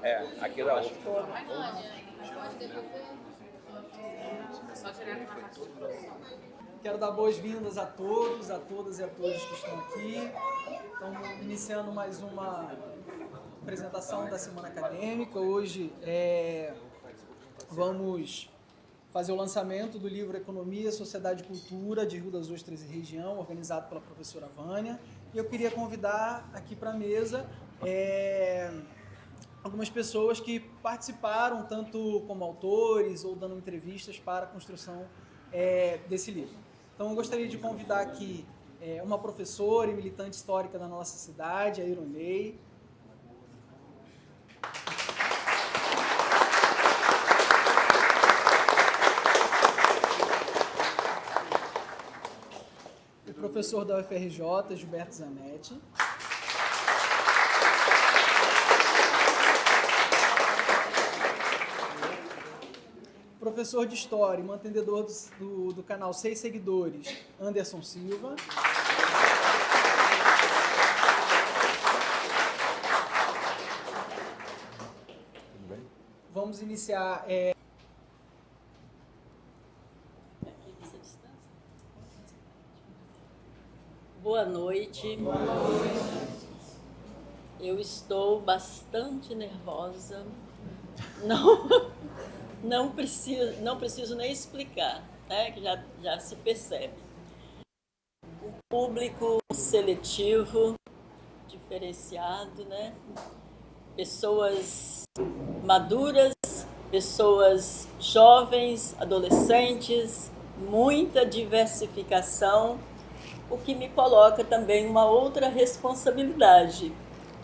É, aqui da UF. Quero dar boas-vindas a todos, a todas e a todos que estão aqui. Estamos iniciando mais uma apresentação da Semana Acadêmica. Hoje vamos fazer o lançamento do livro Economia, Sociedade e Cultura, de Rio das Ostras e Região, organizado pela professora Vânia. E eu queria convidar aqui para a mesa algumas pessoas que participaram, tanto como autores ou dando entrevistas para a construção desse livro. Então, eu gostaria de convidar aqui uma professora e militante histórica da nossa cidade, a Ironei. O professor da UFRJ, Gilberto Zanetti. Professor de História e mantenedor do canal 6 Seguidores, Anderson Silva. Vamos iniciar... Boa noite. Boa noite. Eu estou bastante nervosa. Não preciso nem explicar, né? Que já se percebe. Um público seletivo, diferenciado, né? Pessoas maduras, pessoas jovens, adolescentes, muita diversificação, o que me coloca também uma outra responsabilidade,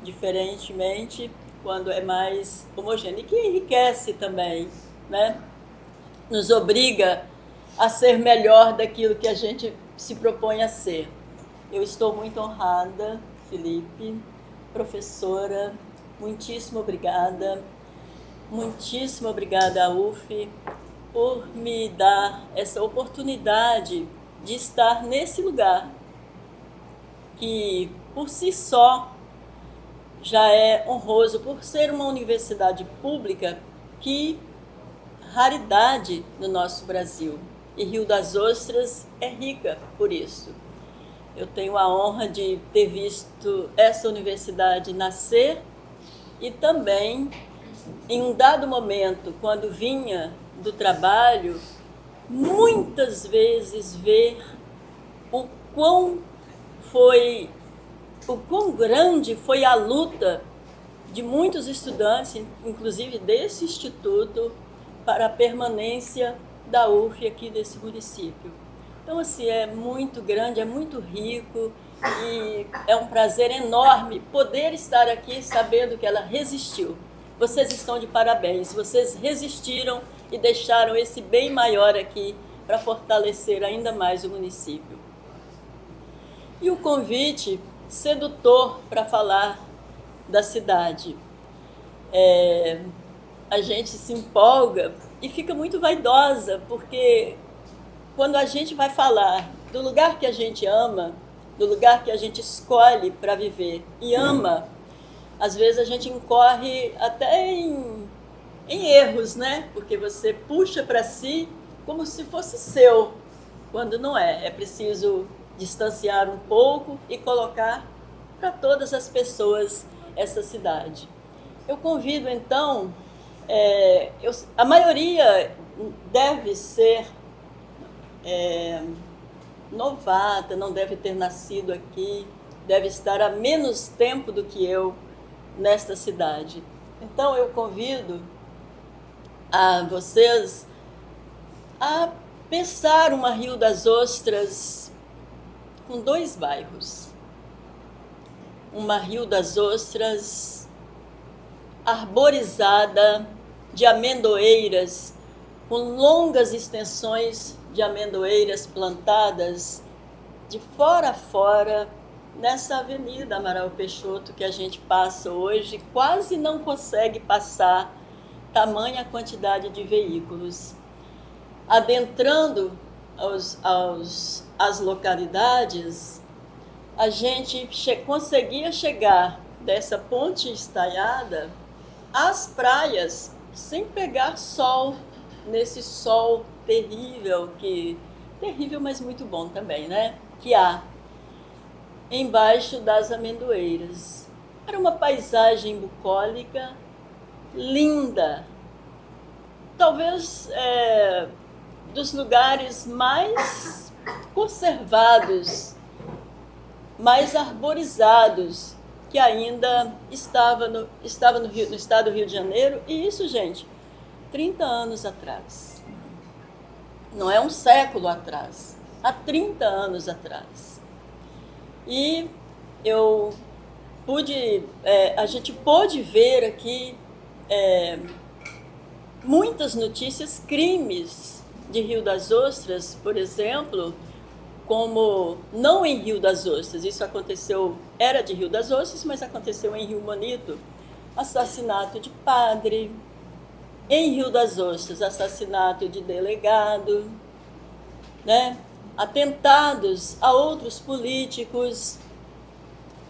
diferentemente quando é mais homogêneo, e que enriquece também, né? Nos obriga a ser melhor daquilo que a gente se propõe a ser. Eu estou muito honrada, Felipe, professora, muitíssimo obrigada à UF por me dar essa oportunidade de estar nesse lugar, que por si só já é honroso, por ser uma universidade pública, que raridade no nosso Brasil. E Rio das Ostras é rica por isso. Eu tenho a honra de ter visto essa universidade nascer e também, em um dado momento, quando vinha do trabalho, muitas vezes ver o quão grande foi a luta de muitos estudantes, inclusive desse instituto, para a permanência da UF aqui desse município. Então, assim, é muito grande, é muito rico e é um prazer enorme poder estar aqui sabendo que ela resistiu. Vocês estão de parabéns, vocês resistiram e deixaram esse bem maior aqui para fortalecer ainda mais o município. E o convite sedutor para falar da cidade. A gente se empolga e fica muito vaidosa, porque quando a gente vai falar do lugar que a gente ama, do lugar que a gente escolhe para viver e ama, às vezes a gente incorre até em erros, né? Porque você puxa para si como se fosse seu, quando não é. É preciso distanciar um pouco e colocar para todas as pessoas essa cidade. Eu convido, então, a maioria deve ser novata, não deve ter nascido aqui, deve estar há menos tempo do que eu nesta cidade. Então, eu convido a vocês a pensar uma Rio das Ostras com 2 bairros. Uma Rio das Ostras arborizada de amendoeiras, com longas extensões de amendoeiras plantadas de fora a fora, nessa Avenida Amaral Peixoto que a gente passa hoje, quase não consegue passar, tamanha quantidade de veículos. Adentrando as localidades, a gente conseguia chegar dessa ponte estaiada às praias sem pegar sol, nesse sol terrível, terrível, mas muito bom também, né? Que há embaixo das amendoeiras. Era uma paisagem bucólica linda, talvez dos lugares mais conservados, mais arborizados que ainda estava no estado do Rio de Janeiro, e isso, gente, 30 anos atrás. Não é um século atrás, há 30 anos atrás. E a gente pôde ver aqui muitas notícias, crimes de Rio das Ostras, por exemplo, como não em Rio das Ostras, isso aconteceu, era de Rio das Ostras, mas aconteceu em Rio Bonito, assassinato de padre, em Rio das Ostras, assassinato de delegado, né? Atentados a outros políticos,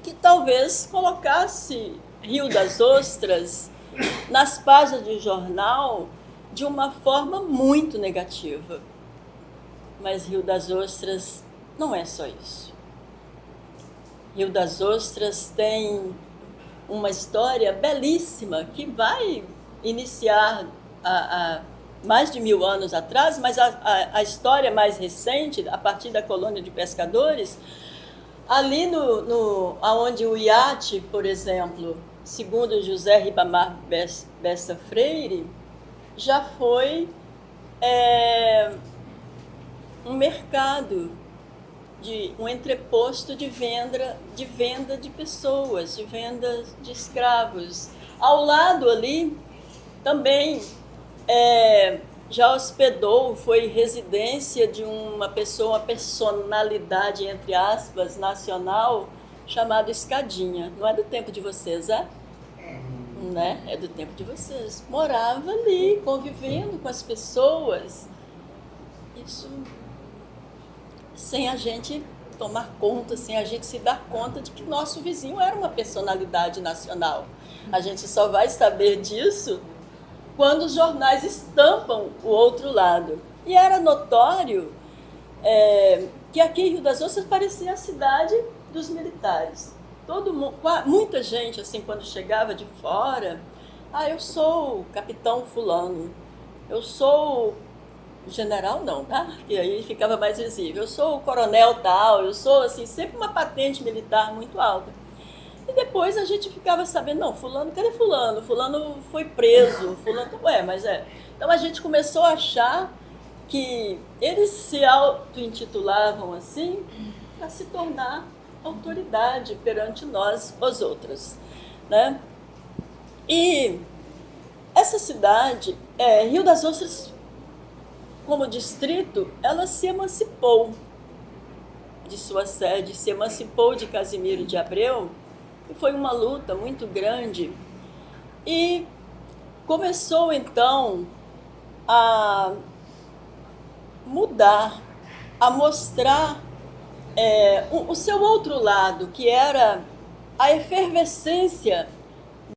que talvez colocasse Rio das Ostras nas páginas do jornal de uma forma muito negativa. Mas Rio das Ostras não é só isso. Rio das Ostras tem uma história belíssima que vai iniciar há mais de 1000 anos atrás, mas a história mais recente, a partir da colônia de pescadores, ali onde o iate, por exemplo, segundo José Ribamar Bessa Freire, já foi um mercado, um entreposto de venda de pessoas, de venda de escravos. Ao lado ali também já hospedou, foi residência de uma personalidade, entre aspas, nacional, chamada Escadinha. Não é do tempo de vocês, é? Né? É do tempo de vocês. Morava ali, convivendo com as pessoas. Isso sem a gente tomar conta, sem a gente se dar conta de que nosso vizinho era uma personalidade nacional. A gente só vai saber disso quando os jornais estampam o outro lado. E era notório que aqui em Rio das Ostras parecia a cidade dos militares. Muita gente, assim, quando chegava de fora, eu sou o capitão fulano, eu sou o general não, tá? E aí ficava mais visível. Eu sou o coronel tal, eu sou, assim, sempre uma patente militar muito alta. E depois a gente ficava sabendo, não, fulano, cadê fulano? Fulano foi preso, fulano... Então a gente começou a achar que eles se auto-intitulavam assim para se tornar autoridade perante nós, os outros, né? E essa cidade, Rio das Ostras, como distrito, ela se emancipou de sua sede, se emancipou de Casimiro de Abreu, e foi uma luta muito grande. E começou, então, a mudar, a mostrar o seu outro lado, que era a efervescência